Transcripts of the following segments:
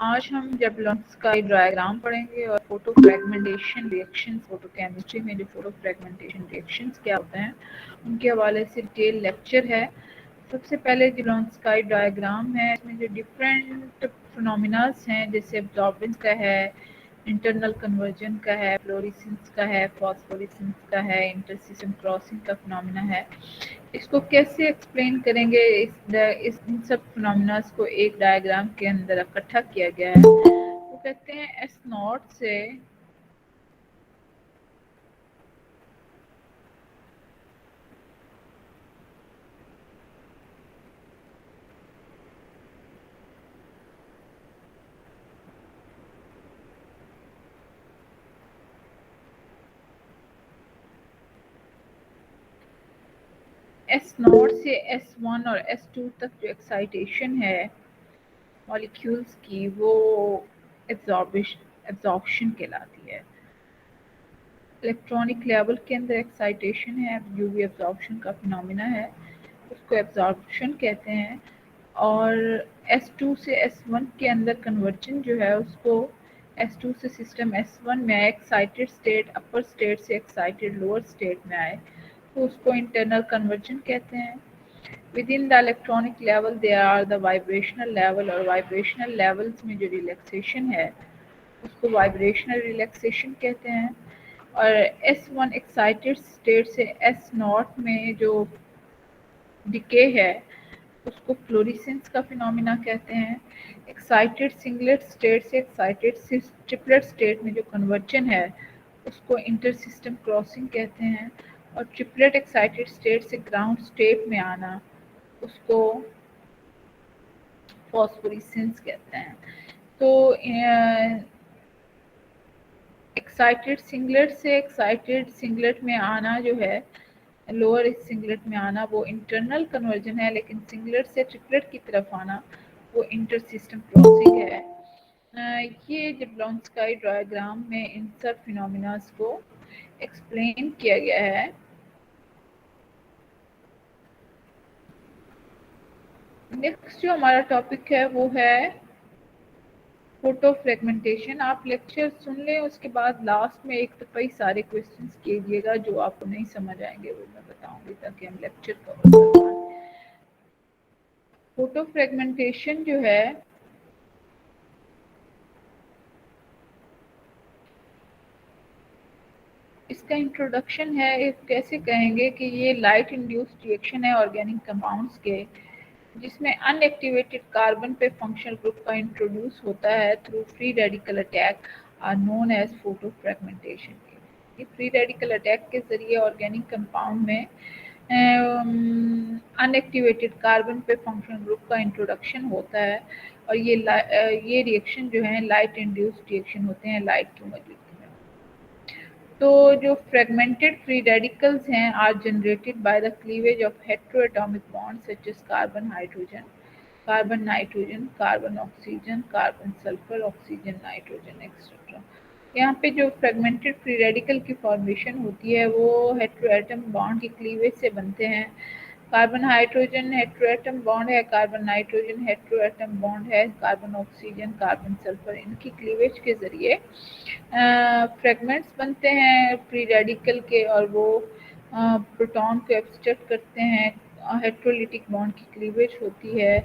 आज हम जबलॉन्स का डायग्राम पढ़ेंगे और photo fragmentation reactions, photo chemistry में जो फोटो फ्रेगमेंटेशन रिएक्शंस क्या होते हैं उनके हवाले से डिटेल लेक्चर है। सबसे पहले जबलॉन्स का डायग्राम है, इसमें जो डिफरेंट फिनोमिनास हैं जैसे एब्जॉर्बेंस का है, इंटरनल कन्वर्जन का है, फ्लोरेसेंस का है, फॉस्फोरेसेंस का है, इंटरसिस्टम क्रॉसिंग का फिनोमिना है। इसको कैसे एक्सप्लेन करेंगे, इन सब फिनोमिनास को एक डायग्राम के अंदर इकट्ठा किया गया है। वो कहते हैं एस नॉट से S0 से S1 और S2 तक जो एक्साइटेशन है मॉलिक्यूल्स की वो एब्जॉर्प्शन कहलाती है। इलेक्ट्रॉनिक लेवल के अंदर एक्साइटेशन है जो भी एब्जॉर्प्शन का फिनोमिना है उसको एब्जॉर्प्शन कहते हैं। और S2 से S1 के अंदर कन्वर्जन जो है उसको S2 से सिस्टम S1 में आए, एक्साइटेड स्टेट अपर स्टेट से एक्साइटेड लोअर स्टेट में आए तो उसको इंटरनल कन्वर्जन कहते हैं। Within the electronic level there are the vibrational level और vibrational levels में जो रिलैक्सेशन है उसको वाइब्रेशनल रिलैक्सेशन कहते हैं। और S1 एक्साइटेड स्टेट से S0 में जो डिके है उसको फ्लोरेसेंस का फिनोमिना कहते हैं। एक्साइटेड सिंगलेट स्टेट से एक्साइटेड ट्रिपलेट स्टेट में जो कन्वर्जन है उसको इंटर सिस्टम क्रॉसिंग कहते हैं। और ट्रिपलेट एक्साइटेड स्टेट से ग्राउंड स्टेट में आना उसको फॉस्फोरेसेंस कहते हैं। तो एक्साइटेड सिंगलेट से एक्साइटेड सिंगलेट में आना जो है, लोअर सिंगलेट में आना वो इंटरनल कन्वर्जन है, लेकिन सिंगलेट से ट्रिपलेट की तरफ आना वो इंटर सिस्टम क्रॉसिंग है। ये जबलॉन्स्की डायग्राम में इन सब फिनोमिनास को एक्सप्लेन किया गया है। नेक्स्ट जो हमारा टॉपिक है वो है फोटो फ्रेगमेंटेशन। आप लेक्चर सुन लें, उसके बाद लास्ट में एक दफ़ा सारे क्वेश्चंस कीजिएगा जो आपको नहीं समझ आएंगे वो मैं बताऊंगी ताकि हम लेक्चर कवर कर पाएं। फोटो फ्रेगमेंटेशन जो है इसका इंट्रोडक्शन है, कैसे कहेंगे कि ये लाइट इंड्यूस्ड रिएक्शन है ऑर्गेनिक कंपाउंड्स के जिसमें अनएक्टिवेटेड कार्बन पे फंक्शनल ग्रुप का इंट्रोड्यूस होता है through free radical attack are known as photo fragmentation. ये फ्री रेडिकल अटैक के जरिए ऑर्गेनिक कंपाउंड में अनएक्टिवेटेड कार्बन पे फंक्शनल ग्रुप का इंट्रोडक्शन होता है और ये रिएक्शन जो है लाइट इंड्यूस्ड रिएक्शन होते हैं लाइट की मौजूदगी में। तो जो फ्रेगमेंटेड फ्री रेडिकल्स हैं are generated by the cleavage of heteroatomic bonds such as carbon hydrogen, carbon nitrogen, carbon oxygen, carbon sulphur, oxygen nitrogen etcetera. यहाँ पे जो फ्रेगमेंटेड फ्री रेडिकल की फॉर्मेशन होती है वो हेटेरोएटम बॉन्ड की क्लीवेज से बनते हैं। कार्बन हाइड्रोजन हेटेरोएटम बॉन्ड है, कार्बन नाइट्रोजन हेटेरोएटम बॉन्ड है, कार्बन ऑक्सीजन, कार्बन सल्फर, इनकी क्लीवेज के जरिए फ्रेगमेंट्स बनते हैं फ्री रेडिकल के और वो प्रोटॉन को एब्स्ट्रैक्ट करते हैं। हेटेरोलिटिक बॉन्ड की क्लीवेज होती है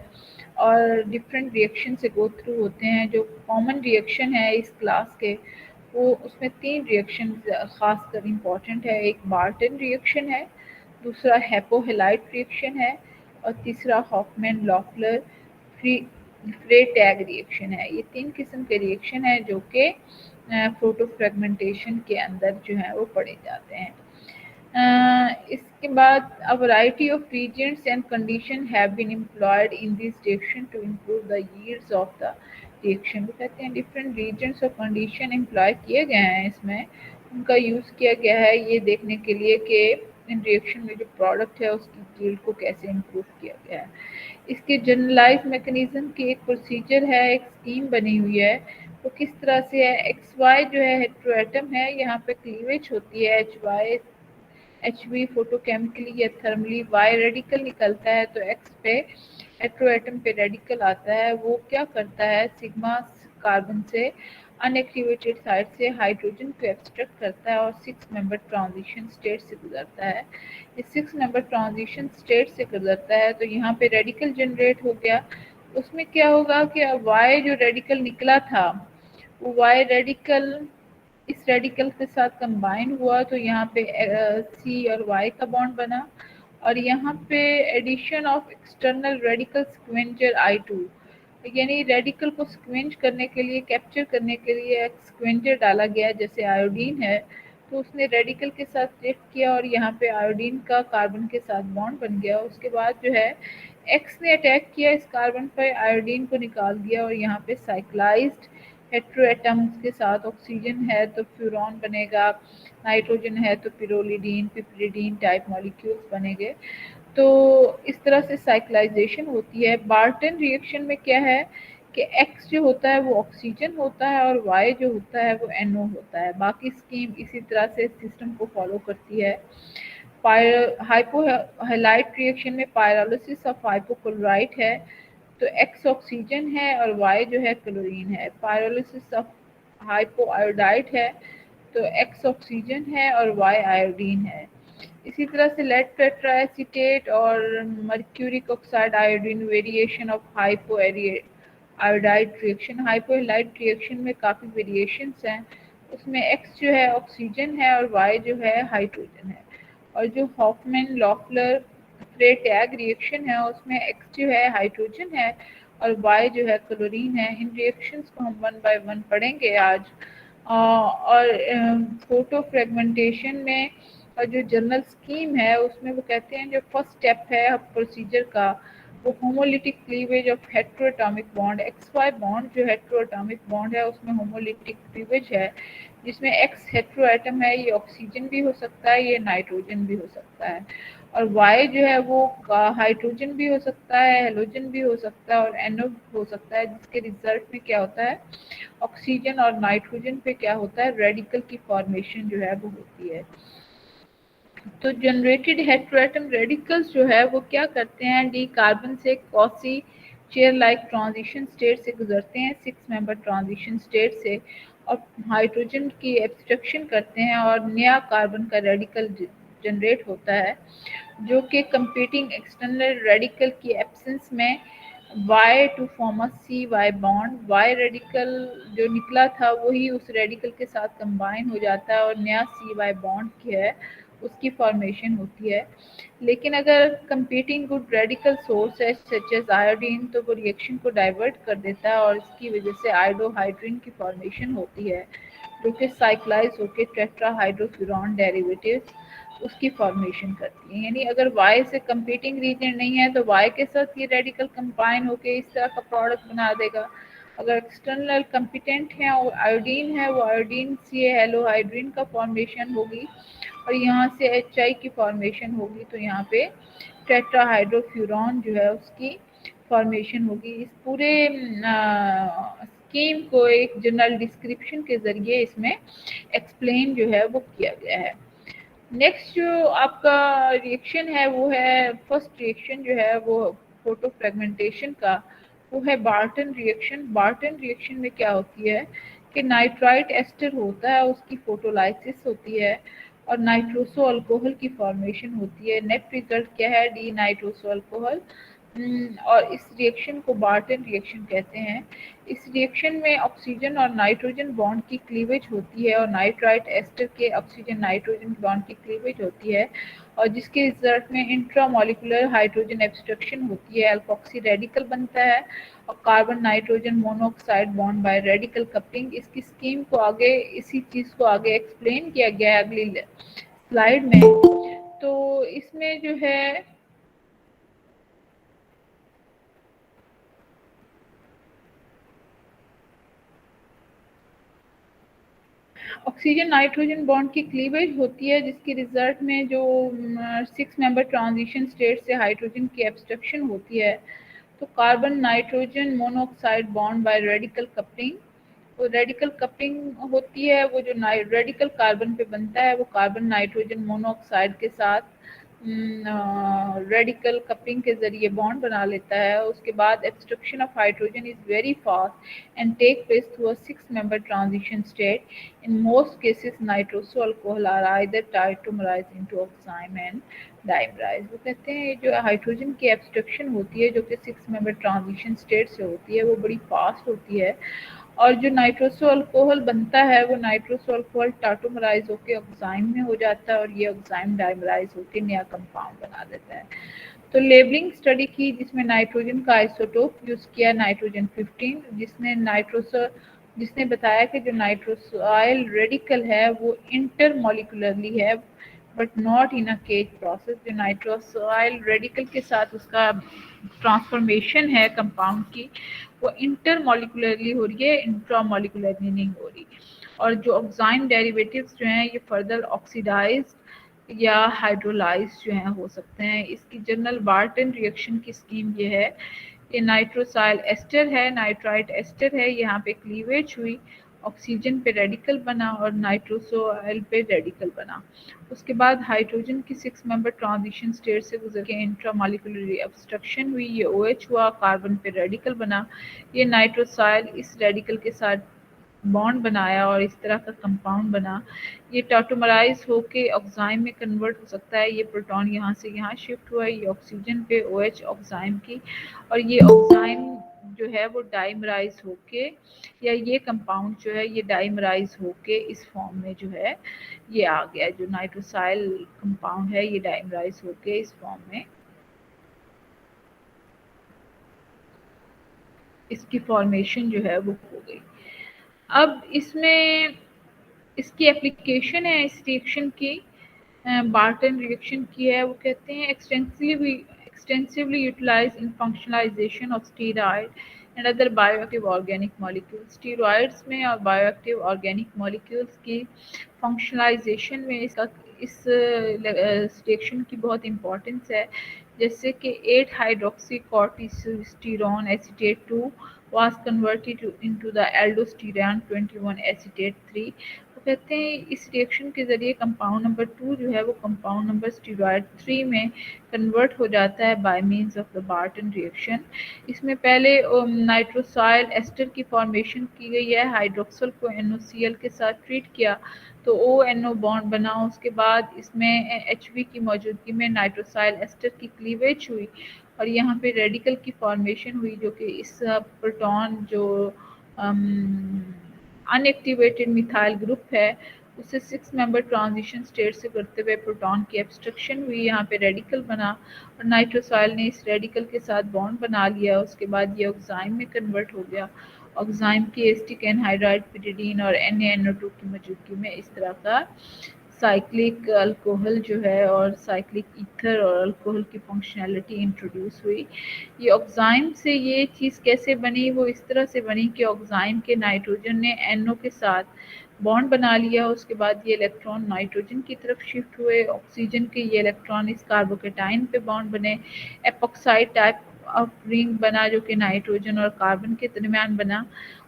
और डिफरेंट रिएक्शन से गो थ्रू होते हैं। जो कॉमन रिएक्शन है इस क्लास के वो उसमें 3 रिएक्शन खासकर इम्पॉर्टेंट है। एक बार्टन रिएक्शन है, दूसरा हेपोहेलाइट रिएक्शन है और तीसरा हॉफमैन लॉफलर फ्रे टैग रिएक्शन है। ये 3 किस्म के रिएक्शन है जो कि फोटो फ्रेगमेंटेशन के अंदर जो है वो पढ़े जाते हैं। इसके बाद a variety of reagents and conditions have been employed in this reaction to improve the yields of the reaction। वो कहते हैं डिफरेंट reagents और condition employ किए गए हैं, इसमें उनका यूज़ किया गया है ये देखने के लिए कि इन रिएक्शन में जो प्रोडक्ट है उसकी यील्ड को कैसे इम्प्रूव किया गया है। इसके जनरलाइज मैकेनिज्म की एक प्रोसीजर है, एक स्कीम बनी हुई है। तो किस तरह से है, एक्स वाई जो है हेटेरोएटम है, यहाँ पे क्लीवेज होती है H Y H V photochemically या थर्मली, वाई रेडिकल निकलता है तो एक्स पे हेटेरोएटम पे रेडिकल आता है। वो क्या करता है, सिग्मा कार्बन से अनएक्टिवेटेड साइड से हाइड्रोजन को एक्सट्रैक्ट करता है और 6 मेंबर ट्रांजिशन स्टेट से गुजरता है। इस 6 मेंबर ट्रांजिशन स्टेट से गुजरता है तो यहाँ पे रेडिकल जनरेट हो गया। उसमें क्या होगा कि वाई जो रेडिकल निकला था वो वाई रेडिकल इस रेडिकल के साथ कंबाइन हुआ तो यहाँ पे सी और वाई का बॉन्ड बना और यहाँ पे addition of external radical scavenger I2 यानी रेडिकल को स्क्वेंज करने के लिए कैप्चर करने के लिए एक स्क्वेंजर डाला गया जैसे आयोडीन है तो उसने रेडिकल के साथ रिएक्ट किया और यहाँ पे आयोडीन का कार्बन के साथ बॉन्ड बन गया। उसके बाद जो है एक्स ने अटैक किया इस कार्बन पर आयोडीन को निकाल दिया और यहाँ पे साइक्लाइज्ड हेट्रोएटम्स के साथ ऑक्सीजन है तो फ्यूरॉन बनेगा, नाइट्रोजन है तो पिरोलिडीन पिपरिडीन टाइप मॉलिक्यूल्स बनेंगे। तो इस तरह से साइक्लाइजेशन होती है। बार्टन रिएक्शन में क्या है कि X जो होता है वो ऑक्सीजन होता है और Y जो होता है वो NO होता है। बाकी स्कीम इसी तरह से सिस्टम को फॉलो करती है। हाइपोहैलाइड रिएक्शन में पायरोलिसिस ऑफ हाइपोक्लोराइट है तो X ऑक्सीजन है और Y जो है क्लोरीन है। पायरोलिसिस ऑफ हाइपोआयोडाइड है तो X ऑक्सीजन है और Y आयोडीन है। इसी तरह से लेड टेट्राएसीटेट और mercuric oxide iodine variation of hypoiodide reaction. Hypohalide reaction में काफ़ी वेरिएशंस हैं। उसमें X जो है ऑक्सीजन है और Y जो है हाइड्रोजन है। और जो हॉफमैन लॉफलर फ्रे टैग रिएक्शन है उसमें X जो है हाइड्रोजन है और Y जो है क्लोरीन है। इन रिएक्शंस को हम 1 बाय 1 पढ़ेंगे आज। और फोटो फ्रेगमेंटेशन में जो जनरल स्कीम है उसमें वो कहते हैं जो फर्स्ट स्टेप है प्रोसीजर का वो homolytic cleavage of heteroatomic bond XY bond जो हेट्रोएटॉमिक बॉन्ड है उसमें होमोलिटिक क्लीवेज है जिसमें X हेट्रो एटम है ये ऑक्सीजन भी हो सकता है ये नाइट्रोजन भी हो सकता है और Y जो है वो हाइड्रोजन भी हो सकता है हेलोजन भी हो सकता है और NO हो सकता है जिसके रिजल्ट में क्या होता है ऑक्सीजन और नाइट्रोजन पे क्या होता है रेडिकल की फॉर्मेशन जो है वो होती है। तो जनरेटेड हेट्रोएटम रेडिकल्स जो है वो क्या करते हैं डी कार्बन से quasi chair like transition state से गुजरते हैं 6 मेंबर ट्रांजिशन स्टेट से और हाइड्रोजन की एब्स्ट्रक्शन करते हैं और नया कार्बन का रेडिकल जनरेट होता है जो कि कंपीटिंग एक्सटर्नल रेडिकल की एब्सेंस में Y to form a CY bond Y radical जो निकला था वही उस रेडिकल के साथ कंबाइन हो जाता है और नया CY बॉन्ड की है उसकी फॉर्मेशन होती है। लेकिन अगर कंपीटिंग गुड रेडिकल सोर्स है सच एज आयोडीन तो वो रिएक्शन को डाइवर्ट कर देता है और इसकी वजह से आयोडोहाइड्रिन की फॉर्मेशन होती है जो कि साइक्लाइज होकर टेट्राहाइड्रोफ्यूरॉन डेरिवेटिव्स उसकी फॉर्मेशन करती है। यानी अगर Y से कंपीटिंग रीजन नहीं है तो Y के साथ ये रेडिकल कंबाइन होकर इस तरह का प्रोडक्ट बना देगा। अगर एक्सटर्नल कंपिटेंट है और आयोडीन है वो आयोडीन से हेलोहाइड्रिन का फॉर्मेशन होगी और यहाँ से HI की फॉर्मेशन होगी तो यहाँ पे टेट्राहाइड्रोफ्यूरॉन जो है उसकी फॉर्मेशन होगी। इस पूरे स्कीम को एक जनरल डिस्क्रिप्शन के ज़रिए इसमें एक्सप्लेन जो है वो किया गया है। नेक्स्ट जो आपका रिएक्शन है वो है फर्स्ट रिएक्शन जो है वो फोटो फ्रेगमेंटेशन का वो है बार्टन रिएक्शन। बार्टन रिएक्शन में क्या होती है कि नाइट्राइट एस्टर होता है उसकी फोटोलाइसिस होती है और नाइट्रोसो अल्कोहल की फॉर्मेशन होती है। नेट रिजल्ट क्या है डी नाइट्रोसो अल्कोहल। और इस रिएक्शन को बार्टन रिएक्शन कहते हैं। इस रिएक्शन में ऑक्सीजन और नाइट्रोजन बॉन्ड की क्लीवेज होती है और नाइट्राइट एस्टर के ऑक्सीजन नाइट्रोजन बॉन्ड की क्लीवेज होती है और जिसके रिजल्ट में इंट्रामोलिकुलर हाइड्रोजन एब्स्ट्रक्शन होती है अल्कोक्सी रेडिकल बनता है और carbon nitrogen monoxide bond by radical coupling. इसकी स्कीम को आगे इसी चीज़ को आगे एक्सप्लेन किया गया है अगली स्लाइड में। तो इसमें जो है ऑक्सीजन नाइट्रोजन बॉन्ड की क्लीवेज होती है जिसके रिजल्ट में जो 6 मेंबर ट्रांजिशन स्टेट से हाइड्रोजन की एब्स्ट्रक्शन होती है तो carbon nitrogen monoxide bond by radical coupling. वो रेडिकल कपलिंग होती है वो जो रेडिकल कार्बन पे बनता है वो कार्बन नाइट्रोजन मोनोऑक्साइड के साथ रेडिकल कपलिंग के जरिए बॉन्ड बना लेता है। उसके बाद extraction of hydrogen is very fast and take place through a 6 member transition state. In most cases nitroso alcohol are either tautomerize into oxime and dimerize. वो कहते हैं जो हाइड्रोजन की एक्सट्रैक्शन होती है जो कि 6 member ट्रांजिशन स्टेट से होती है वो बड़ी फास्ट होती है, और जो नाइट्रोसो अल्कोहल बनता है वो नाइट्रोसो अल्कोहल टाटोमराइज होकर ऑक्साइम में हो जाता है और ये ऑक्साइम डाइमराइज होकर नया कंपाउंड बना देता है। तो लेबलिंग स्टडी की जिसमें नाइट्रोजन का आइसोटोप यूज किया नाइट्रोजन 15, जिसने बताया कि जो नाइट्रोसाइल रेडिकल है वो इंटरमोलिकुलरली है but not in a cage process. जो नाइट्रोसाइल रेडिकल के साथ उसका ट्रांसफॉर्मेशन है कंपाउंड की वो इंटरमोलिकुलरली हो रही है, इंट्रामोलिकुलरली नहीं हो रही। और जो ऑक्साइम डेरिवेटिव्स जो हैं ये फर्दर ऑक्सीडाइज्ड या हाइड्रोलाइज जो हैं हो सकते हैं। इसकी जनरल बार्टन रिएक्शन की स्कीम ये है कि नाइट्रोसाइल एस्टर है, नाइट्राइट एस्टर है, यहाँ पे क्लीवेज हुई, ऑक्सीजन पे रेडिकल बना और नाइट्रोसोइल पे रेडिकल बना। उसके बाद हाइड्रोजन की 6 member ट्रांजिशन स्टेट से गुजर के इंट्रामोलिकुलर ऑब्स्ट्रक्शन हुई, ये OH हुआ, कार्बन पे रेडिकल बना, ये नाइट्रोसाइल इस रेडिकल के साथ बॉन्ड बनाया और इस तरह का कंपाउंड बना। ये टाटोमराइज होके ऑक्साइम में कन्वर्ट हो सकता है। ये प्रोटॉन यहाँ से यहाँ शिफ्ट हुआ, ये ऑक्सीजन पे OH ऑक्साइम की, और ये ऑक्साइम जो है वो डाइमराइज होके या ये कंपाउंड जो है ये डाइमराइज होके इस फॉर्म में जो है ये आ गया। जो नाइट्रोसाइल कंपाउंड है ये डाइमराइज होके इस फॉर्म में इसकी फॉर्मेशन जो है वो हो गई। अब इसमें इसकी एप्लीकेशन है इस रिएक्शन की, बार्टन रिएक्शन की है। वो कहते हैं extensively utilized in functionalization of steroid and other bioactive organic molecules। Steroids में और बायोएक्टिव ऑर्गेनिक मॉलिक्यूल्स की फंक्शनलाइजेशन में इस रिएक्शन की बहुत इम्पोर्टेंस है। जैसे कि 8 hydroxy कॉर्टिसोस्टेरॉन acetate 2 was converted into the aldosterone 21 acetate 3। तो कहते हैं इस रिएक्शन के ज़रिए कंपाउंड नंबर 2 जो है वो कंपाउंड नंबर स्टीरॉयड 3 में कन्वर्ट हो जाता है by means of the Barton reaction. इसमें पहले नाइट्रोसाइल एस्टर की फॉर्मेशन की गई है, हाइड्रोक्सल को NOCl के साथ ट्रीट किया तो ONO बॉन्ड बना। उसके बाद इसमें HV की मौजूदगी में नाइट्रोसाइल एस्टर की क्लीवेज हुई और यहाँ पे रेडिकल की फॉर्मेशन हुई जो कि इस प्रोटॉन जो अनएक्टिवेटेड मिथाइल ग्रुप है उससे 6 member ट्रांजिशन स्टेट से करते हुए प्रोटॉन की एब्स्ट्रक्शन हुई, यहाँ पे रेडिकल बना और नाइट्रोसाइल ने इस रेडिकल के साथ बॉन्ड बना लिया। उसके बाद ये ऑक्साइम में कन्वर्ट हो गया। ऑक्साइम की एस्टिक एनहाइड्राइड पिरिडीन और NaNO2 की मौजूदगी में इस तरह का साइक्लिक अल्कोहल जो है और साइक्लिक ईथर और अल्कोहल की फंक्शनैलिटी इंट्रोड्यूस हुई। ये ऑक्साइम से ये चीज़ कैसे बनी, वो इस तरह से बनी कि ऑक्साइम के नाइट्रोजन ने NO के साथ बॉन्ड बना लिया। उसके बाद ये इलेक्ट्रॉन नाइट्रोजन की तरफ शिफ्ट हुए, ऑक्सीजन के ये इलेक्ट्रॉन इस कार्बोकेटाइन पे बॉन्ड बने, एपॉक्साइड टाइप ऑफ रिंग बना जो कि नाइट्रोजन और कार्बन के दरमियान बना।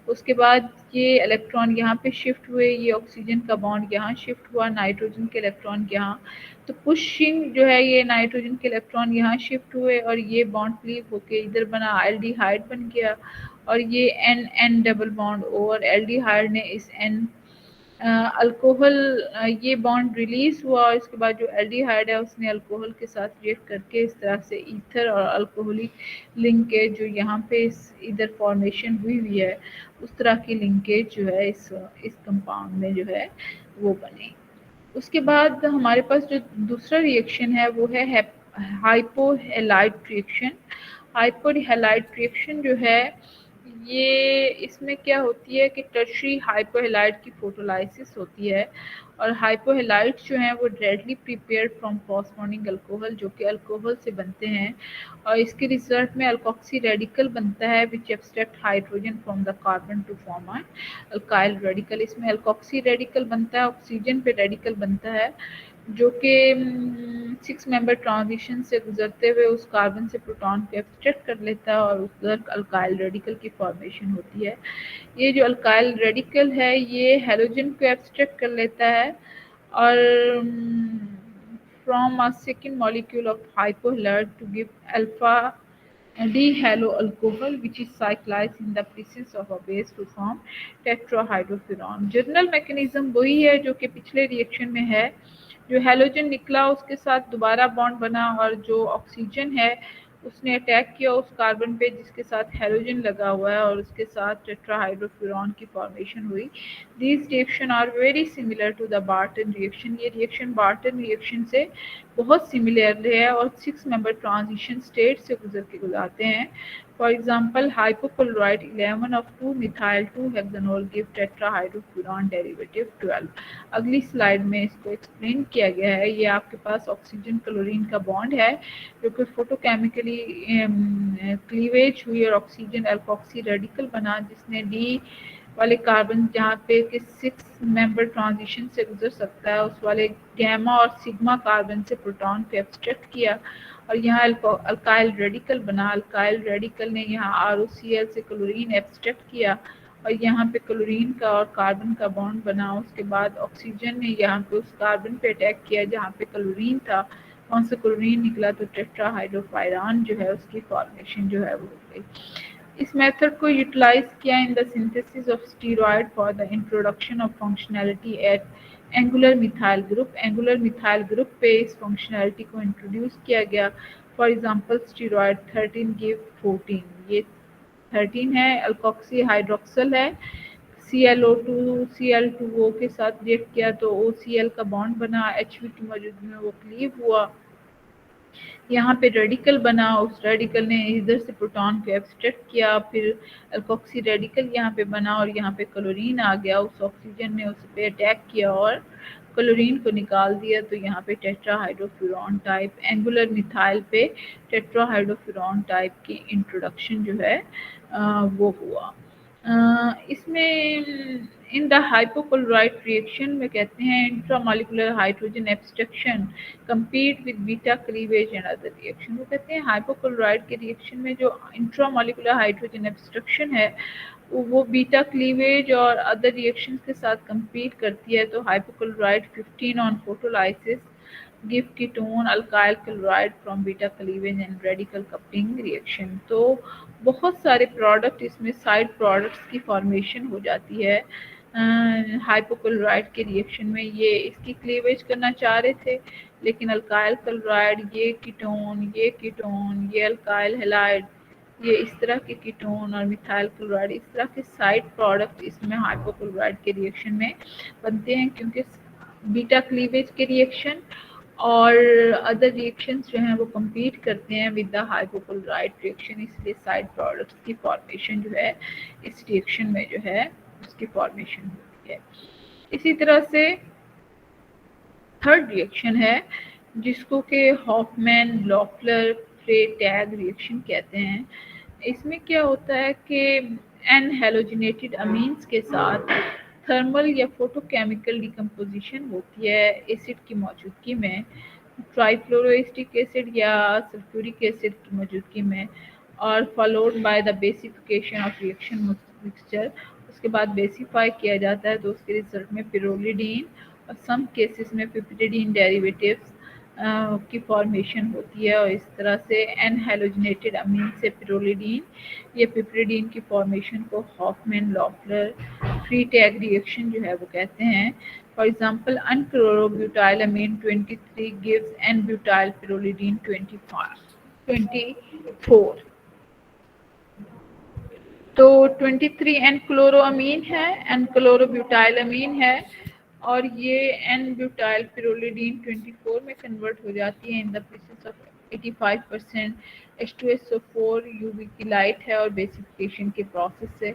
उसके बाद ये इलेक्ट्रॉन यहाँ पे शिफ्ट हुए, ये ऑक्सीजन का बॉन्ड यहाँ शिफ्ट हुआ, नाइट्रोजन के इलेक्ट्रॉन यहाँ, तो पुशिंग जो है ये नाइट्रोजन के इलेक्ट्रॉन यहाँ शिफ्ट हुए और ये बॉन्ड फ्लिप होके इधर बना, एल्डिहाइड बन गया और ये N डबल बॉन्ड और एल्डिहाइड ने इस N अल्कोहल ये बॉन्ड रिलीज हुआ और इसके बाद जो एल्डिहाइड है उसने अल्कोहल के साथ रिएक्ट करके इस तरह से ईथर और अल्कोहलिक लिंकेज जो यहाँ पे इधर फॉर्मेशन हुई है उस तरह की लिंकेज जो है इस कंपाउंड में जो है वो बने। उसके बाद हमारे पास जो दूसरा रिएक्शन है वो है हाइपोहेलाइड रिएक्शन। हाइपोहेलाइड रिएक्शन जो है ये इसमें क्या होती है कि टर्शरी हाइपोहेलाइड की फोटोलाइसिस होती है और हाइपोहेलाइड्स जो हैं वो directly prepared from corresponding alcohol जो कि अल्कोहल से बनते हैं और इसके रिजल्ट में अल्कोक्सी रेडिकल बनता है which extract hydrogen from the carbon to form an alkyl radical. इसमें अल्कोक्सी रेडिकल बनता है, ऑक्सीजन पे रेडिकल बनता है जो कि 6 member ट्रांजिशन से गुजरते हुए उस कार्बन से प्रोटॉन को एक्सट्रैक्ट कर लेता है और उधर अल्काइल रेडिकल की फॉर्मेशन होती है। ये जो अल्काइल रेडिकल है ये हैलोजन को एक्सट्रैक्ट कर लेता है और from a second molecule of hypohalide to give alpha D-halo alcohol, which is cyclized in the presence of a base to form tetrahydrofuran. General mechanism वही है जो कि पिछले रिएक्शन में है, जो हैलोजन निकला उसके साथ दोबारा बॉन्ड बना और जो ऑक्सीजन है उसने अटैक किया उस कार्बन पे जिसके साथ हैलोजन लगा हुआ है और उसके साथ टेट्राहाइड्रोफ्यूरॉन की फॉर्मेशन हुई। These reaction are very similar to the Barton reaction. ये रिएक्शन बार्टन रिएक्शन से बहुत सिमिलर है और 6 मेंबर ट्रांजिशन स्टेट से गुजर के गुजरते हैं। For example hypochlorite 11 of 2-methyl 2-hexanol give tetrahydrofuran derivative 12। अगली स्लाइड में इसको एक्सप्लेन किया गया है। ये आपके पास ऑक्सीजन क्लोरीन का बॉन्ड है जो कि फोटोकेमिकली क्लीवेज हुई और ऑक्सीजन एल्कोक्सी रेडिकल बना जिसने डी वाले कार्बन जहाँ पे कि 6 मेंबर ट्रांजिशन से गुजर सकता है उस वाले गैमा और सिग्मा कार्बन से प्रोटॉन को एब्स्ट्रैक्ट किया और यहाँ अल्काइल रेडिकल बना। अल्काइल रेडिकल ने यहाँ ROCl से क्लोरीन एब्स्ट्रैक्ट किया और यहाँ पे क्लोरीन का और कार्बन का बॉन्ड बना। उसके बाद ऑक्सीजन ने यहाँ पे उस कार्बन पे अटैक किया जहाँ पे क्लोरीन था, वहाँ से क्लोरीन निकला तो टेट्राहाइड्रोफायरान जो है उसकी फॉर्मेशन जो है वो हो गई। इस मेथड को यूटिलाइज किया in the synthesis of steroid for the introduction of functionality at angular methyl group. Angular methyl group पे इस फंक्शनैलिटी को इंट्रोड्यूस किया गया। फॉर एग्जांपल स्टीरॉयड 13 गिव 14, ये 13 है, अल्कोक्सी हाइड्रोक्सल है, ClO2 Cl2O के साथ रिएक्ट किया तो OCl का बॉन्ड बना, Hv की मौजूदगी में वो क्लीव हुआ, यहाँ पे रेडिकल बना, उस रेडिकल ने इधर से प्रोटॉन को एब्स्ट्रैक्ट किया, फिर अल्कोक्सी रेडिकल यहाँ पे बना और यहाँ पे क्लोरीन आ गया, उस ऑक्सीजन ने उस पे अटैक किया और क्लोरीन को निकाल दिया तो यहाँ पे टेट्राहाइड्रोफ्यूरॉन टाइप एंगुलर मिथाइल पे टेट्राहाइड्रोफ्यूरॉन टाइप की इंट्रोडक्शन जो है वो हुआ। इसमें इन द हाइपोक्लोराइड रिएक्शन में कहते हैं intramolecular hydrogen abstraction compete with beta cleavage and other reaction. वो कहते हैं हाइपोक्लोराइड के रिएक्शन में जो इंट्रामोलिकुलर हाइड्रोजन एब्स्ट्रक्शन है वो बीटा क्लीवेज और अदर रिएक्शंस के साथ कंपीट करती है। तो hypochlorite 15 on photolysis give ketone alkyl chloride from beta cleavage and radical coupling reaction. तो बहुत सारे प्रोडक्ट इसमें साइड प्रोडक्ट्स की फॉर्मेशन हो जाती है हाइपोक्लोराइड के रिएक्शन में। ये इसकी क्लीवेज करना चाह रहे थे लेकिन अल्काइल क्लोराइड ये कीटोन ये अल्काइल हैलाइड ये इस तरह के कीटोन और मिथाइल क्लोराइड इस तरह के साइड प्रोडक्ट इसमें हाइपोक्लोराइड के रिएक्शन में बनते हैं क्योंकि बीटा क्लीवेज के रिएक्शन और अदर रिएक्शंस जो हैं वो compete करते हैं विद द हाइपोक्लोराइड रिएक्शन, इसलिए साइड प्रोडक्ट्स की फॉर्मेशन जो है इस रिएक्शन में जो है उसकी फॉर्मेशन होती है। इसी तरह से थर्ड रिएक्शन है जिसको कि हॉफमैन लॉफलर फ्रे-टैग रिएक्शन कहते हैं। इसमें क्या होता है कि एन हैलोजिनेटेड अमीन्स के साथ थर्मल या फोटोकेमिकल डिकम्पोजिशन होती है एसिड की मौजूदगी में, ट्राइफ्लोरोएस्टिक एसिड या सल्फ्यूरिक एसिड की मौजूदगी में, और followed by the basification of reaction mixture. उसके बाद बेसिफाई किया जाता है तो उसके रिजल्ट में पिरोलिडीन और सम केसेस में पिपरिडीन डेरिवेटिव्स की फॉर्मेशन होती है और इस तरह से एन हैलोजिनेटेड अमीन से पिरोलिडीन या पिपरिडीन की फॉर्मेशन को हॉफमैन लॉफलर फ्री टैग रिएक्शन जो है वो कहते हैं। For example n chlorobutyl amine 23 gives n butyl pyrrolidine 24। तो 23 एन क्लोरोअमीन है, एन क्लोरोब्यूटाइल अमीन है और ये एन ब्यूटाइल पिरोलिडीन 24 में कन्वर्ट हो जाती है in the presence of 85% H2SO4 UV की लाइट है और बेसिफिकेशन के प्रोसेस से।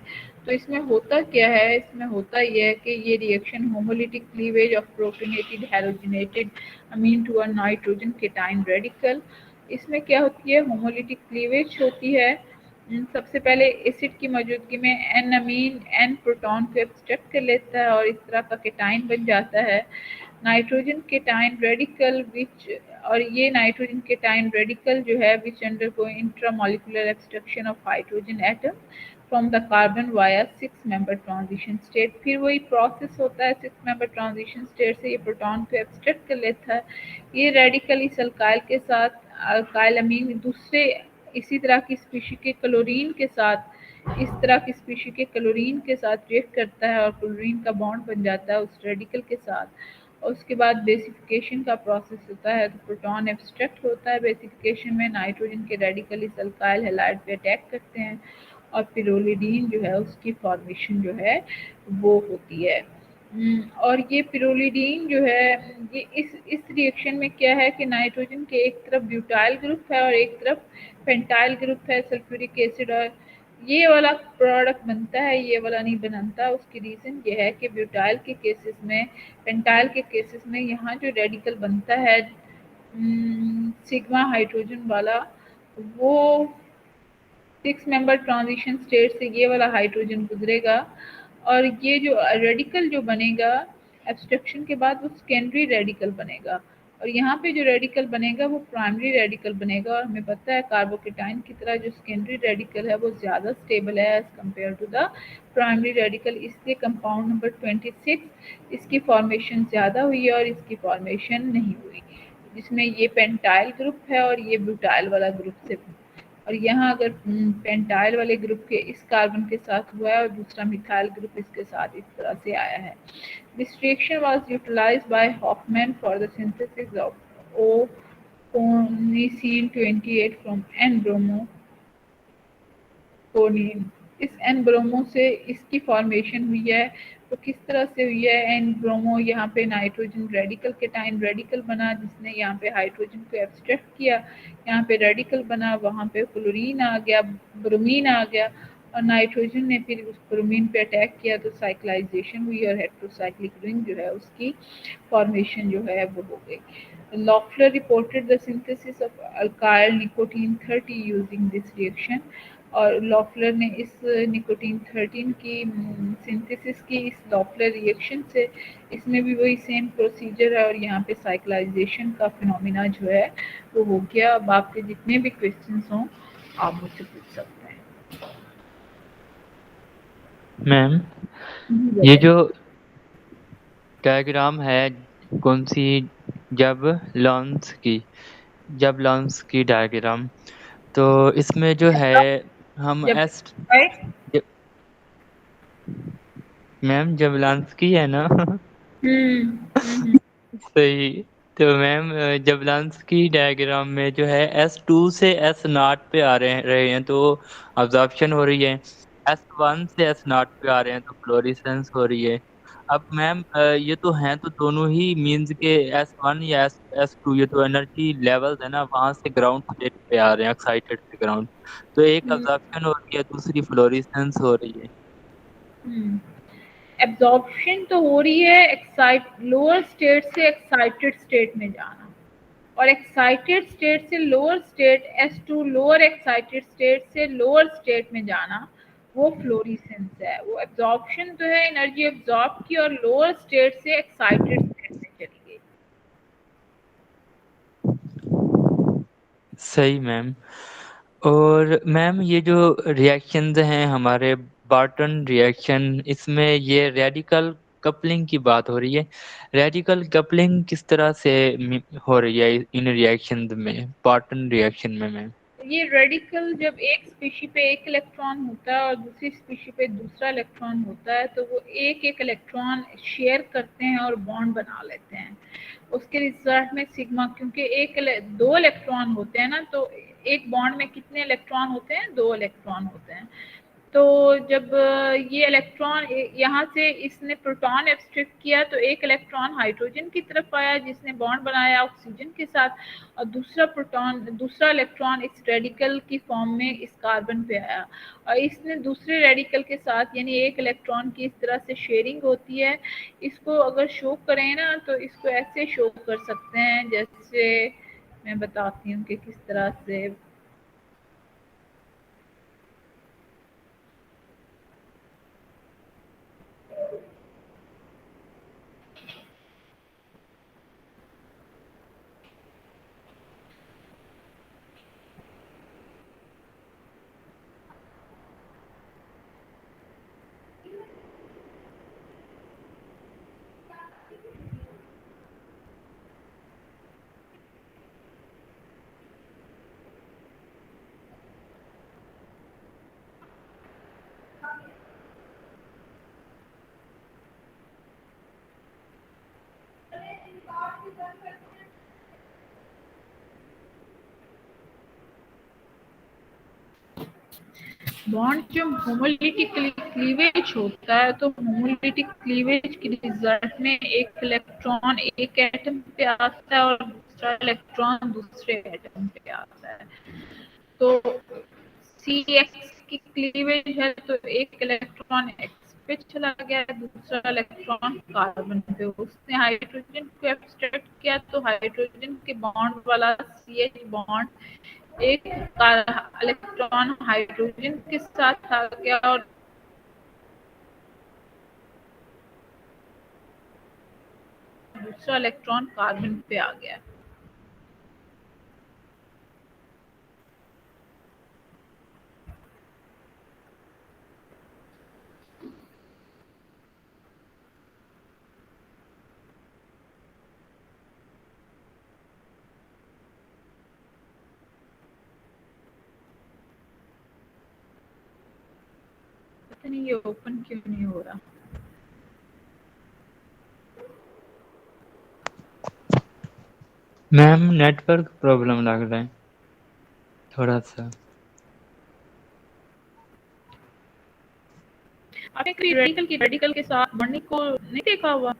तो इसमें होता क्या है, इसमें होता यह है कि ये reaction homolytic cleavage of protonated halogenated amine to a nitrogen cation radical. इसमें क्या होती है, होमोलिटिक क्लीवेज होती है। सबसे पहले एसिड की मौजूदगी में एन अमीन एन प्रोटॉन को एब्स्ट्रैक्ट कर लेता है और इस तरह का केटाइन बन जाता है नाइट्रोजन केटाइन रेडिकल विच, और ये नाइट्रोजन केटाइन रेडिकल जो है which undergo intramolecular extraction of hydrogen atom from the carbon via 6 member transition state. फिर वही प्रोसेस होता है 6 मेंबर ट्रांजिशन स्टेट से ये प्रोटॉन को एब्स्ट्रैक्ट कर लेता है। ये रेडिकल इस अल्काइल के साथ अल्काइल अमीन दूसरे इसी तरह की स्पीशी के क्लोरीन के साथ इस तरह की स्पीशी के क्लोरीन के साथ रिएक्ट करता है और क्लोरीन का बॉन्ड बन जाता है उस रेडिकल के साथ। और उसके बाद बेसिफिकेशन का प्रोसेस होता है तो प्रोटॉन एब्स्ट्रैक्ट होता है। बेसिफिकेशन में नाइट्रोजन के रेडिकल इस अल्काइल हैलाइड पे अटैक करते हैं और पिरोलिडीन जो है उसकी फॉर्मेशन जो है वो होती है। और ये पिरोलिडीन जो है ये इस रिएक्शन में क्या है कि नाइट्रोजन के एक तरफ ब्यूटाइल ग्रुप है और एक तरफ पेंटाइल ग्रुप है सल्फ्यूरिक एसिड, और ये वाला प्रोडक्ट बनता है ये वाला नहीं बनता। उसकी रीज़न ये है कि ब्यूटाइल के केसेस में पेंटाइल के केसेस में यहाँ जो रेडिकल बनता है सिग्मा हाइड्रोजन वाला वो 6 मेंबर ट्रांजिशन स्टेट से ये वाला हाइड्रोजन गुजरेगा और ये जो रेडिकल जो बनेगा एब्स्ट्रक्शन के बाद वो सेकेंडरी रेडिकल बनेगा। और यहाँ पे जो रेडिकल बनेगा वो प्राइमरी रेडिकल बनेगा। और हमें पता है कार्बोकेटाइन की तरह जो सेकेंडरी रेडिकल है वो ज़्यादा स्टेबल है as compared to the primary radical, इसलिए कंपाउंड नंबर 26 इसकी फॉर्मेशन ज़्यादा हुई है और इसकी फॉर्मेशन नहीं हुई, जिसमें ये पेंटाइल ग्रुप है और ये ब्यूटाइल वाला ग्रुप से। और यहाँ अगर पेंटाइल वाले ग्रुप के इस कार्बन के साथ हुआ है और दूसरा मिथाइल ग्रुप इसके साथ इस तरह से आया है। This reaction was utilized by Hofmann for the synthesis of O coniceine 28 from N bromo coniine. इस एन ब्रोमो से इसकी फॉर्मेशन हुई है। तो किस तरह से हुई है एन ब्रोमो, यहाँ पे नाइट्रोजन रेडिकल केटाइन रेडिकल बना जिसने यहाँ पे हाइड्रोजन को एब्स्ट्रैक्ट किया, यहाँ पे रेडिकल बना, वहाँ पे क्लोरीन आ गया, ब्रोमीन आ गया और नाइट्रोजन ने फिर उस ब्रोमीन पे अटैक किया तो साइक्लाइजेशन हुई और हेट्रोसाइक्लिक रिंग जो है उसकी फॉर्मेशन जो है वो हो गई। Loeffler reported the synthesis of alkyl nicotine 30 using this reaction। और लॉफलर ने इस निकोटीन 13 की सिंथेसिस की इस लॉफलर रिएक्शन से। इसमें भी वही सेम प्रोसीजर है और यहाँ पे साइक्लाइजेशन का फिनोमिना जो है वो हो गया। अब आपके जितने भी क्वेश्चंस हों आप मुझसे पूछ सकते हैं। मैम ये जो डायग्राम है कौन सी, जब लॉन्स की डायग्राम, तो इसमें जो है हम जब एस मैम जब लॉन्स की है ना सही। तो मैम जब लॉन्स की डायग्राम में जो है S2 से S0 पे आ रहे हैं तो अब्जॉर्प्शन हो रही है, S1 से S0 पे आ रहे हैं तो फ्लोरेसेंस हो रही है। अब मैम ये तो हैं तो दोनों ही मींस के S1 या S2 ये तो एनर्जी लेवल्स है ना, वहां से ग्राउंड स्टेट पे आ रहे हैं, एक्साइटेड से ग्राउंड। तो एक अब्जॉर्प्शन हो रही है, दूसरी फ्लोरेसेंस हो रही है। एब्जॉर्प्शन तो हो रही है एक्साइट लोअर स्टेट से एक्साइटेड स्टेट में जाना, और एक्साइटेड स्टेट से lower state S2 lower excited state से लोअर स्टेट में जाना वो फ्लोरेसेंस है। वो एब्जॉर्प्शन तो है एनर्जी एब्जॉर्ब की और लोअर स्टेट से एक्साइटेड स्टेट में चली गई। सही मैम। और मैम ये जो रिएक्शंस हैं हमारे बार्टन रिएक्शन, इसमें ये रेडिकल कपलिंग की बात हो रही है। रेडिकल कपलिंग किस तरह से हो रही है इन रिएक्शंस में, बार्टन रिएक्शन में मैम? ये रेडिकल जब एक स्पीशी पे एक इलेक्ट्रॉन होता है और दूसरी स्पीशी पे दूसरा इलेक्ट्रॉन होता है तो वो एक एक इलेक्ट्रॉन शेयर करते हैं और बॉन्ड बना लेते हैं। उसके रिजल्ट में सिग्मा, क्योंकि दो इलेक्ट्रॉन होते हैं ना, तो एक बॉन्ड में कितने इलेक्ट्रॉन होते हैं, 2 इलेक्ट्रॉन होते हैं। तो जब ये इलेक्ट्रॉन यहाँ से इसने प्रोटॉन एब्स्ट्रैक्ट किया तो एक इलेक्ट्रॉन हाइड्रोजन की तरफ आया जिसने बॉन्ड बनाया ऑक्सीजन के साथ, और दूसरा इलेक्ट्रॉन इस रेडिकल की फॉर्म में इस कार्बन पे आया और इसने दूसरे रेडिकल के साथ, यानी एक इलेक्ट्रॉन की इस तरह से शेयरिंग होती है। इसको अगर शो करें ना तो इसको ऐसे शो कर सकते हैं, जैसे मैं बताती हूँ कि किस तरह से। बॉन्ड जब होमोलिटिक क्लीवेज होता है तो होमोलिटिक क्लीवेज के रिजल्ट में एक इलेक्ट्रॉन एक एटम पे आता है और दूसरा इलेक्ट्रॉन दूसरे एटम पे आता है। तो CX की क्लीवेज है तो एक इलेक्ट्रॉन X पे चला गया, दूसरा इलेक्ट्रॉन कार्बन पे। उसने हाइड्रोजन को एब्स्ट्रैक्ट किया तो हाइड्रोजन के बॉन्ड वाला CH बॉन्ड एक इलेक्ट्रॉन हाइड्रोजन के साथ आ गया और दूसरा इलेक्ट्रॉन कार्बन पे आ गया। पता नहीं ये ओपन क्यों नहीं हो रहा। मैम नेटवर्क प्रॉब्लम लग रहा है थोड़ा सा। आपने कभी रेडिकल के साथ बढ़ने को नहीं देखा हुआ?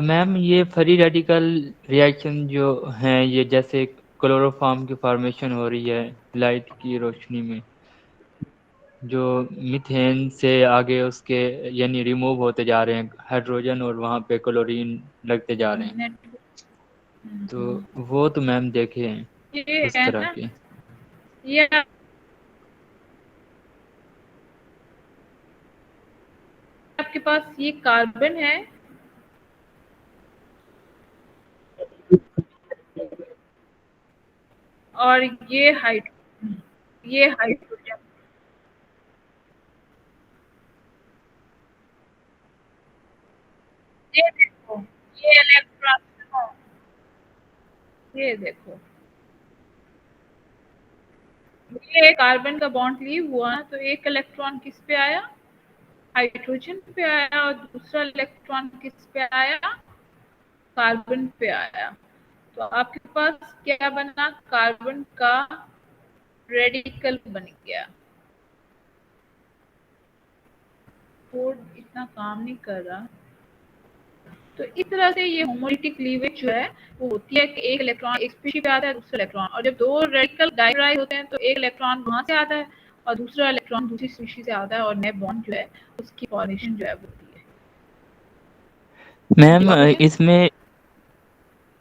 मैम ये फ्री रेडिकल रिएक्शन जो हैं ये जैसे क्लोरोफॉर्म की फॉर्मेशन हो रही है लाइट की रोशनी में, जो मीथेन से आगे उसके यानी रिमूव होते जा रहे हैं हाइड्रोजन और वहाँ पे क्लोरीन लगते जा रहे हैं। नेट तो वो तो मैम देखे हैं ये उस है तरह ना, के। ये आपके पास ये कार्बन है और ये हाइड्रोजन। ये देखो, ये इलेक्ट्रॉन, ये देखो, ये कार्बन का बॉन्ड लीव हुआ तो एक इलेक्ट्रॉन किस पे आया? हाइड्रोजन पे आया और दूसरा इलेक्ट्रॉन किस पे आया? कार्बन पे आया। तो आपके पास क्या बना? कार्बन का रेडिकल बन गया। कोड इतना काम नहीं कर रहा। तो इस तरह से ये होमोलिटिक क्लीवेज जो है वो होती है कि एक इलेक्ट्रॉन एक स्पीशीज पे आता है, दूसरा इलेक्ट्रॉन, और जब दो रेडिकल डाइराइड होते हैं तो एक इलेक्ट्रॉन वहां से आता है और दूसरा इलेक्ट्रॉन दूसरी स्पीशीज से आता है और नए बॉन्ड जो है उसकी फॉर्मेशन जो है वो होती है। जी मैम आप पूछें। इसमें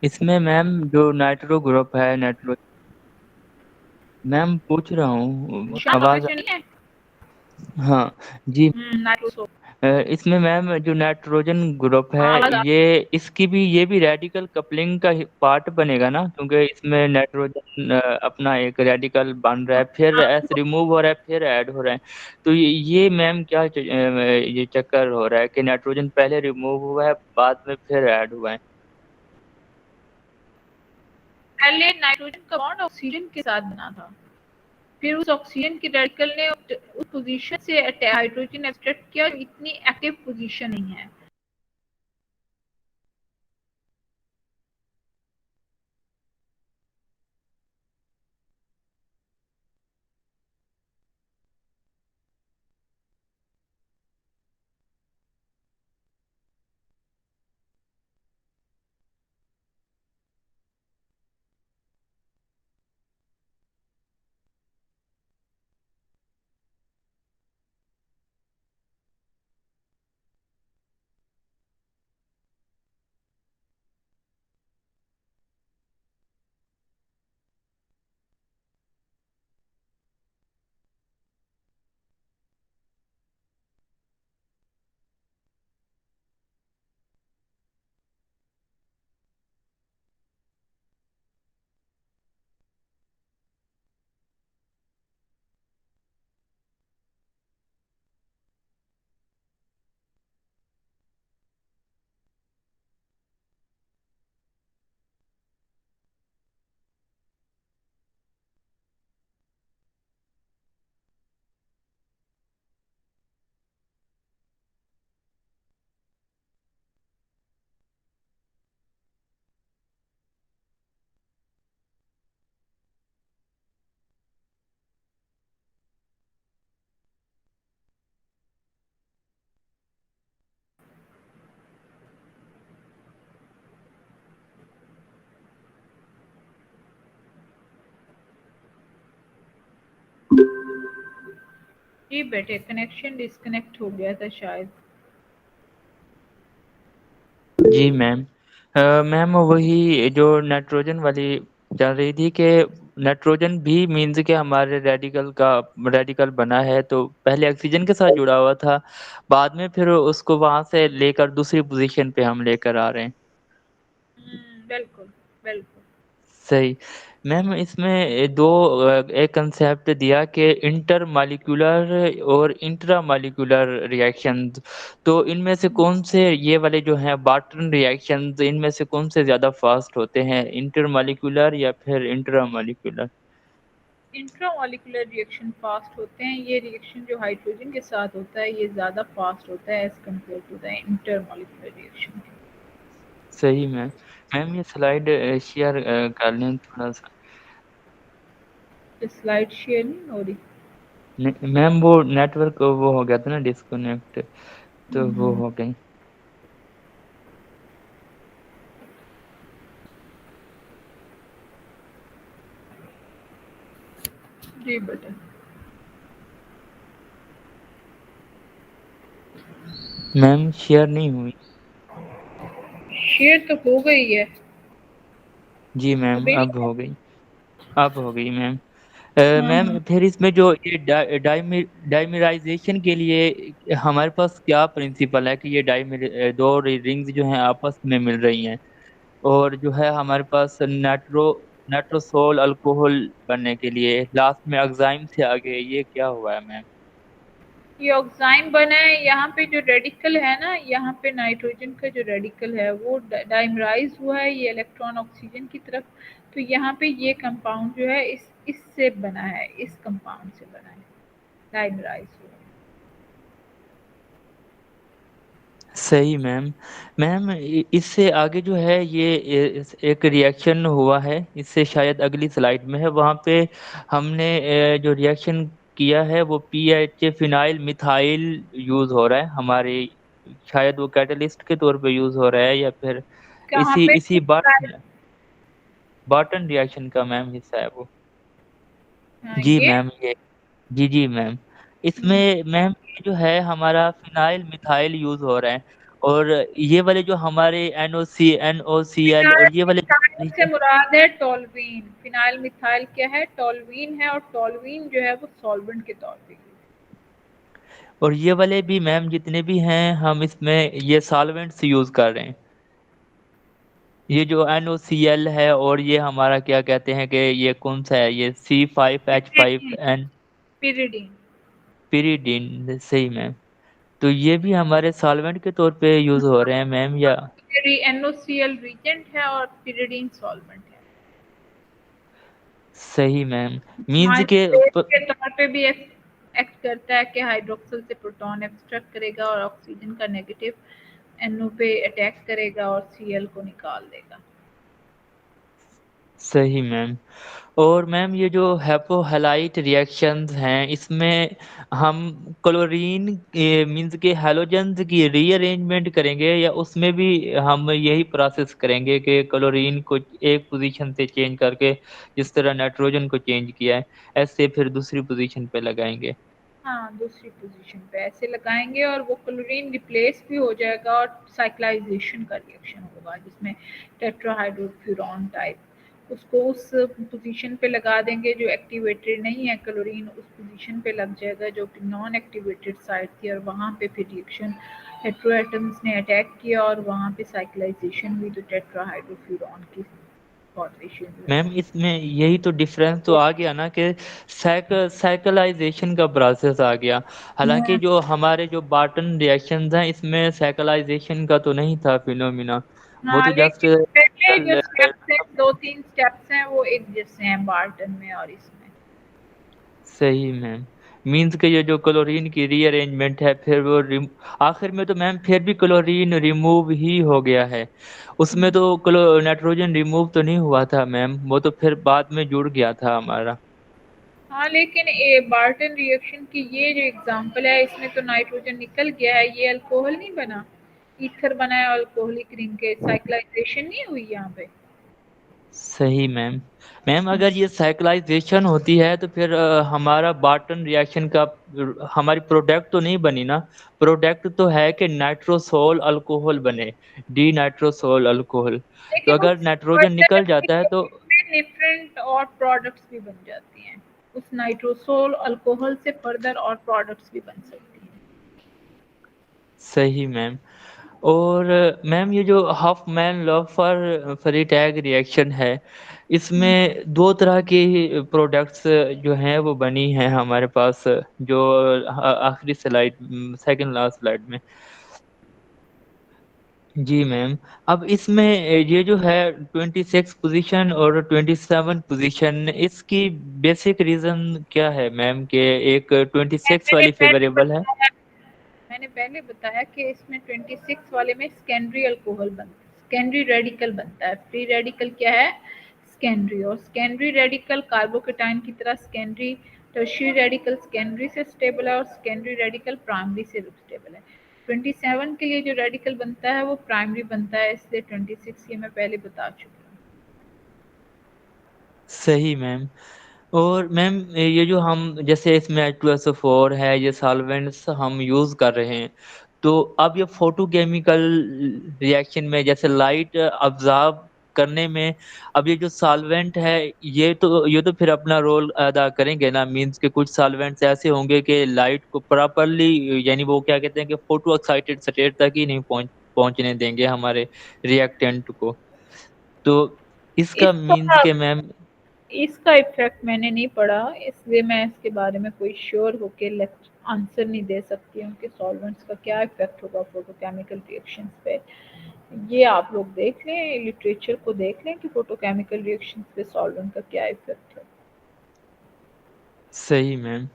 इसमें मैम जो नाइट्रो ग्रुप है नाइट्रो, मैम पूछ रहा हूँ निशान आवाज। फॉर्मेशन नहीं है? हाँ जी। नाइट्रोसो। इसमें मैम जो नाइट्रोजन ग्रुप है हाँ आवाज ये इसकी भी ये भी रेडिकल कपलिंग का पार्ट बनेगा ना, क्योंकि इसमें नाइट्रोजन अपना एक रेडिकल बन रहा है फिर एस आपको रिमूव हो रहा है फिर ऐड हो रहा है। तो ये मैम क्या ये चक्कर हो रहा है कि नाइट्रोजन पहले रिमूव हुआ है बाद में फिर ऐड हुआ है। पहले नाइट्रोजन का बॉन्ड ऑक्सीजन के साथ बना था, फिर उस ऑक्सीजन के रेडिकल ने उस पोजीशन से हाइड्रोजन एक्सट्रैक्ट किया, इतनी एक्टिव पोजीशन नहीं है। जी बेटे, कनेक्शन डिस्कनेक्ट हो गया था शायद। जी मैम। मैम वही जो नाइट्रोजन वाली चल रही थी कि नाइट्रोजन भी मीन्स के हमारे रेडिकल बना है, तो पहले ऑक्सीजन के साथ जुड़ा हुआ था, बाद में फिर उसको वहाँ से लेकर दूसरी पोजीशन पे हम लेकर आ रहे हैं। बिल्कुल, बिल्कुल। सही। मैम इसमें 2 एक कंसेप्ट दिया कि इंटरमॉलिक्यूलर और इंट्रामॉलिक्यूलर रिएक्शंस, तो इनमें से कौन से ये वाले जो हैं बार्टन रिएक्शंस, इनमें से कौन से ज़्यादा फ़ास्ट होते हैं, इंटरमॉलिक्यूलर या फिर इंट्रामॉलिक्यूलर? इंट्रामॉलिक्यूलर रिएक्शन फास्ट होते हैं। ये रिएक्शन जो हाइड्रोजन के साथ होता है ये ज़्यादा फास्ट होता है as compared to the intermolecular reaction. सही मैम। मैम ये स्लाइड शेयर कर लें थोड़ा-सा। स्लाइड शेयर नहीं हो रही। मैम वो नेटवर्क वो हो गया था ना डिस्कनेक्ट, तो वो हम्म, हो गई। जी बेटा। मैम शेयर नहीं हुई। शेयर तो हो गई है जी मैम अभी। अब हो गई मैम। हाँ मैम हाँ। फिर इसमें जो ये डाइमीराइज़ेशन के लिए हमारे पास क्या प्रिंसिपल है कि ये 2 रिंग्स जो हैं आपस में मिल रही हैं और जो है हमारे पास नाइट्रोसोल अल्कोहल बनने के लिए लास्ट में एंजाइम से आगे ये क्या हुआ है मैम? ये ऑक्साइड बना है। यहाँ पे जो रेडिकल है ना, यहाँ पे नाइट्रोजन का जो रेडिकल है वो डाइमराइज हुआ है, ये इलेक्ट्रॉन ऑक्सीजन की तरफ। तो यहाँ पे ये कंपाउंड जो है इससे बना है, इस कंपाउंड से बना है, डाइमराइज हुआ है। सही मैम। मैम इससे आगे जो है ये एक रिएक्शन हुआ है, इससे शायद अगली स्लाइड में है, वहाँ पे हमने जो रिएक्शन किया है वो पीएच फिनाइल मिथाइल यूज़ हो रहा है हमारे, शायद वो कैटलिस्ट के तौर पे यूज़ हो रहा है या फिर कहाँ इसी पे? इसी बार्टन रिएक्शन का मैम हिस्सा है वो। हाँ, जी ये। मैम ये जी मैम। हम्म, इसमें मैम ये जो है हमारा फ़िनाइल मिथाइल यूज़ हो रहा है और ये वाले जो हमारे NOCl और फिनाइल ये वाले मिथाइल से मुराद है टोलवीन। फिनाइल मिथाइल क्या है? टोलवीन है, और टोलवीन जो है वो सॉल्वेंट के तौर पे यूज। और ये वाले भी मैम जितने भी हैं हम इसमें ये सॉल्वेंट्स यूज़ कर रहे हैं। ये जो NOCl है और ये हमारा क्या कहते हैं कि ये कौन-सा है ये पिरिडीन। C5H5N pyridine. पिरिडिन सही मैम। तो ये भी हमारे सॉल्वेंट के तौर पे यूज़ हो रहे हैं मैम या? NOCl रिएजेंट है और पिरिडीन सॉल्वेंट है। सही मैम। मीन्स स्मॉल के बेस प के तौर पे भी एक्ट करता है कि हाइड्रोक्सिल से प्रोटॉन एक्सट्रैक्ट करेगा और ऑक्सीजन का नेगेटिव NO पे अटैक करेगा और Cl को निकाल देगा। सही मैम। और मैम ये जो हैपोहैलाइट रिएक्शंस हैं इसमें हम क्लोरीन मीन्स के हैलोजेंस की रीअरेंजमेंट करेंगे या उसमें भी हम यही प्रोसेस करेंगे कि क्लोरीन को एक पोजीशन से चेंज करके जिस तरह नाइट्रोजन को चेंज किया है ऐसे फिर दूसरी पोजीशन पे लगाएँगे? हाँ, दूसरी पोजीशन पे ऐसे लगाएंगे और वो क्लोरीन रिप्लेस भी हो जाएगा और साइक्लाइजेशन का रिएक्शन होगा जिसमें टेट्राहाइड्रोफ्यूरॉन टाइप उसको उस पोजीशन पे लगा देंगे जो एक्टिवेटेड नहीं है। क्लोरीन उस पोजीशन पे लग जाएगा जो कि नॉन एक्टिवेटेड साइट थी, और वहाँ पे फिर रिएक्शन हेटेरो एटम्स ने अटैक किया और वहाँ पे साइक्लाइजेशन हुई, तो टेट्राहाइड्रोफ्यूरॉन की फॉर्मेशन जो है। मैम इसमें यही तो डिफरेंस तो आ गया ना कि साइकिलाइजेशन का प्रोसेस आ गया। हालाँकि जो हमारे जो बार्टन रिएक्शंस हैं इसमें साइकिलाइजेशन का तो नहीं था फिनोमिना। वो हाँ, तो जस्ट लेकिन पहले जो केमिकल स्टेप्स हैं, 2-3 स्टेप्स हैं, वो एक जैसे हैं बार्टन में और इसमें। सही मैम। मीन्स के ये जो क्लोरीन की रीअरेंजमेंट है फिर वो आखिर में तो मैम फिर भी क्लोरीन रिमूव ही हो गया है। उसमें हुँ। तो नाइट्रोजन रिमूव तो नहीं हुआ था मैम, वो तो फिर बाद में जुड़ गया था हमारा। हाँ, लेकिन बार्टन रिएक्शन की ये जो एग्ज़ाम्पल है, इसमें तो नाइट्रोजन निकल गया है, ये अल्कोहल नहीं बना। ईथर बना है अल्कोहलिक रिंग के, साइक्लाइज़ेशन नहीं हुई यहाँ पे। सही मैम। मैम अगर ये साइक्लाइजेशन होती है तो फिर हमारा बार्टन रिएक्शन का हमारी प्रोडक्ट तो नहीं बनी ना। प्रोडक्ट तो है कि नाइट्रोसोल अल्कोहल बने, डी नाइट्रोसोल अल्कोहल। तो लेकिन अगर उस नाइट्रोजन फर्दर निकल जाता है तो में डिफरेंट और प्रोडक्ट्स भी बन जाती हैं। उस नाइट्रोसोल अल्कोहल से फर्दर और प्रोडक्ट्स भी बन सकती हैं। सही मैम। और मैम ये जो हॉफमैन लॉफर फ्री टैग रिएक्शन है, इसमें 2 तरह की प्रोडक्ट्स जो हैं वो बनी हैं हमारे पास, जो आखिरी स्लाइड सेकंड लास्ट स्लाइड में। जी मैम। अब इसमें ये जो है 26 पोजीशन और 27 पोजीशन, इसकी बेसिक रीज़न क्या है मैम कि एक 26 मैंने वाली पहले फेवरेबल है? बताया मैंने पहले बताया कि इसमें 26 वाले में सेकेंडरी अल्कोहल सेकेंडरी रेडिकल बनता है। फ्री रेडिकल क्या है? सेकेंडरी। और सेकेंडरी रेडिकल कार्बोकेटाइन की तरह सेकेंडरी टर्शियरी रेडिकल सेकेंडरी से स्टेबल है और सेकेंडरी रेडिकल प्राइमरी से स्टेबल है। 27 के लिए जो रेडिकल बनता है वो प्राइमरी बनता है, इसलिए 26 ये मैं पहले बता चुकी हूँ। सही मैम। और मैम ये जो हम जैसे इसमें H2SO4 है, ये सॉल्वेंट्स हम यूज़ कर रहे हैं, तो अब ये फोटोकेमिकल रिएक्शन में जैसे लाइट अब्ज़ॉर्ब करने में, अब ये जो सॉल्वेंट है ये तो फिर अपना रोल अदा करेंगे ना। मीन्स कि कुछ सॉल्वेंट्स ऐसे होंगे कि लाइट को प्रॉपर्ली, यानी वो क्या कहते हैं कि फोटो एक्साइटेड स्टेट तक ही नहीं पहुँचने देंगे हमारे रिएक्टेंट को। तो इसका मीन्स इसका के मैम इसका इफेक्ट मैंने नहीं पढ़ा, इसलिए मैं इसके बारे में कोई श्योर होके आंसर नहीं दे सकती हूँ कि सॉल्वेंट्स का क्या इफेक्ट होगा फोटोकेमिकल रिएक्शंस पे। ये आप लोग देख लें, लिटरेचर को देख लें कि फोटोकेमिकल रिएक्शंस पे सॉल्वेंट का क्या इफेक्ट है। सही मैम।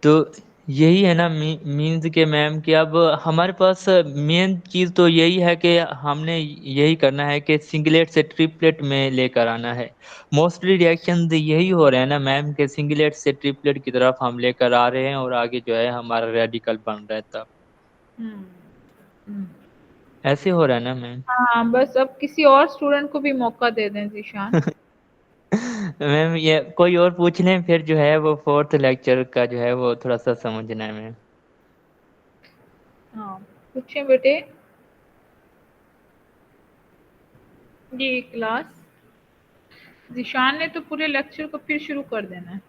तो यही है ना मीन्स के मैम कि अब हमारे पास मेन चीज़ तो यही है कि हमने यही करना है कि सिंगलेट से ट्रिपलेट में लेकर आना है। मोस्टली रिएक्शंस यही हो रहे हैं ना मैम कि सिंगलेट से ट्रिपलेट की तरफ हम लेकर आ रहे हैं और आगे जो है हमारा रेडिकल बन रहा है तब। हम्म हम्म। ऐसे हो रहा है ना मैम? हाँ, बस अब किसी और स्टूडेंट को भी मौका दे दें ज़ीशान। मैम ये कोई और पूछ लें फिर जो है वो 4th लेक्चर का जो है वो थोड़ा-सा समझना है मैम। हाँ, पूछें बेटे। जी क्लास, ज़ीशान ने तो पूरे लेक्चर को फिर शुरू कर देना है।